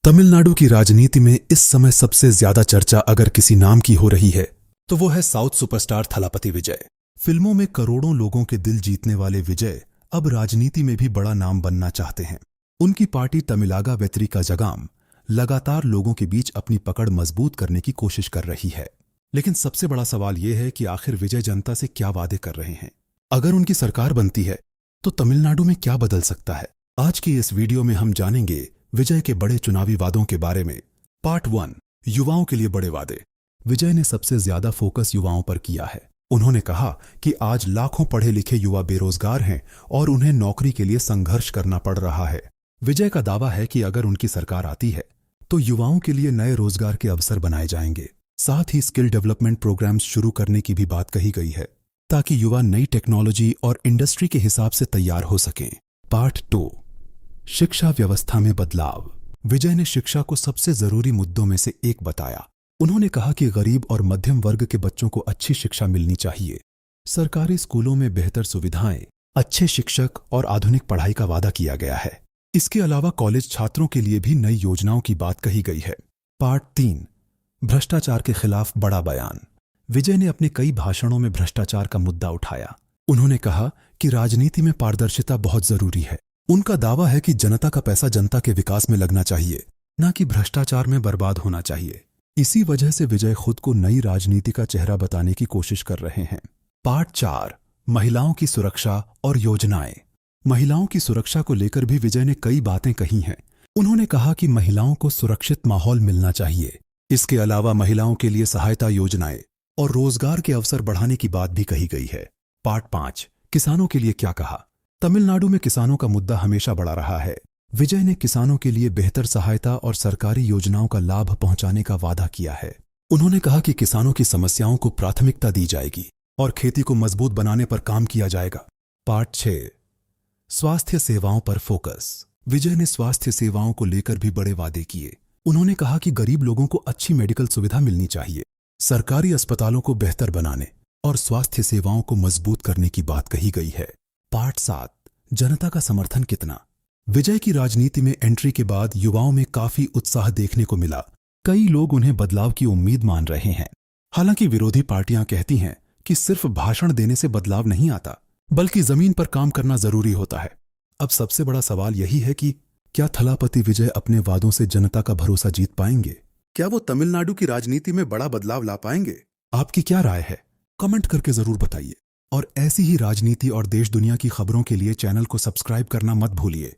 तमिलनाडु की राजनीति में इस समय सबसे ज्यादा चर्चा अगर किसी नाम की हो रही है तो वो है साउथ सुपरस्टार थलापति विजय। फिल्मों में करोड़ों लोगों के दिल जीतने वाले विजय अब राजनीति में भी बड़ा नाम बनना चाहते हैं। उनकी पार्टी तमिलागा वेत्रिका जगाम लगातार लोगों के बीच अपनी पकड़ मजबूत करने की कोशिश कर रही है। लेकिन सबसे बड़ा सवाल यह है कि आखिर विजय जनता से क्या वादे कर रहे हैं। अगर उनकी सरकार बनती है तो तमिलनाडु में क्या बदल सकता है। आज की इस वीडियो में हम जानेंगे विजय के बड़े चुनावी वादों के बारे में। पार्ट 1, युवाओं के लिए बड़े वादे। विजय ने सबसे ज्यादा फोकस युवाओं पर किया है। उन्होंने कहा कि आज लाखों पढ़े लिखे युवा बेरोजगार हैं और उन्हें नौकरी के लिए संघर्ष करना पड़ रहा है। विजय का दावा है कि अगर उनकी सरकार आती है तो युवाओं के लिए नए रोजगार के अवसर बनाए जाएंगे। साथ ही स्किल डेवलपमेंट प्रोग्राम्स शुरू करने की भी बात कही गई है ताकि युवा नई टेक्नोलॉजी और इंडस्ट्री के हिसाब से तैयार हो सकें। पार्ट 2, शिक्षा व्यवस्था में बदलाव। विजय ने शिक्षा को सबसे जरूरी मुद्दों में से एक बताया। उन्होंने कहा कि गरीब और मध्यम वर्ग के बच्चों को अच्छी शिक्षा मिलनी चाहिए। सरकारी स्कूलों में बेहतर सुविधाएं, अच्छे शिक्षक और आधुनिक पढ़ाई का वादा किया गया है। इसके अलावा कॉलेज छात्रों के लिए भी नई योजनाओं की बात कही गई है। पार्ट 3, भ्रष्टाचार के खिलाफ बड़ा बयान। विजय ने अपने कई भाषणों में भ्रष्टाचार का मुद्दा उठाया। उन्होंने कहा कि राजनीति में पारदर्शिता बहुत जरूरी है। उनका दावा है कि जनता का पैसा जनता के विकास में लगना चाहिए, न कि भ्रष्टाचार में बर्बाद होना चाहिए। इसी वजह से विजय खुद को नई राजनीति का चेहरा बताने की कोशिश कर रहे हैं। पार्ट 4, महिलाओं की सुरक्षा और योजनाएं। महिलाओं की सुरक्षा को लेकर भी विजय ने कई बातें कही हैं। उन्होंने कहा कि महिलाओं को सुरक्षित माहौल मिलना चाहिए। इसके अलावा महिलाओं के लिए सहायता योजनाएं और रोजगार के अवसर बढ़ाने की बात भी कही गई है। पार्ट 5, किसानों के लिए क्या कहा। तमिलनाडु में किसानों का मुद्दा हमेशा बड़ा रहा है। विजय ने किसानों के लिए बेहतर सहायता और सरकारी योजनाओं का लाभ पहुंचाने का वादा किया है। उन्होंने कहा कि किसानों की समस्याओं को प्राथमिकता दी जाएगी और खेती को मजबूत बनाने पर काम किया जाएगा। पार्ट 6, स्वास्थ्य सेवाओं पर फोकस। विजय ने स्वास्थ्य सेवाओं को लेकर भी बड़े वादे किए। उन्होंने कहा कि गरीब लोगों को अच्छी मेडिकल सुविधा मिलनी चाहिए। सरकारी अस्पतालों को बेहतर बनाने और स्वास्थ्य सेवाओं को मजबूत करने की बात कही गई है। पार्ट 7, जनता का समर्थन कितना। विजय की राजनीति में एंट्री के बाद युवाओं में काफी उत्साह देखने को मिला। कई लोग उन्हें बदलाव की उम्मीद मान रहे हैं। हालांकि विरोधी पार्टियां कहती हैं कि सिर्फ भाषण देने से बदलाव नहीं आता, बल्कि जमीन पर काम करना जरूरी होता है। अब सबसे बड़ा सवाल यही है कि क्या थलापति विजय अपने वादों से जनता का भरोसा जीत पाएंगे। क्या वो तमिलनाडु की राजनीति में बड़ा बदलाव ला पाएंगे। आपकी क्या राय है, कमेंट करके जरूर बताइए। और ऐसी ही राजनीति और देश दुनिया की खबरों के लिए चैनल को सब्सक्राइब करना मत भूलिए।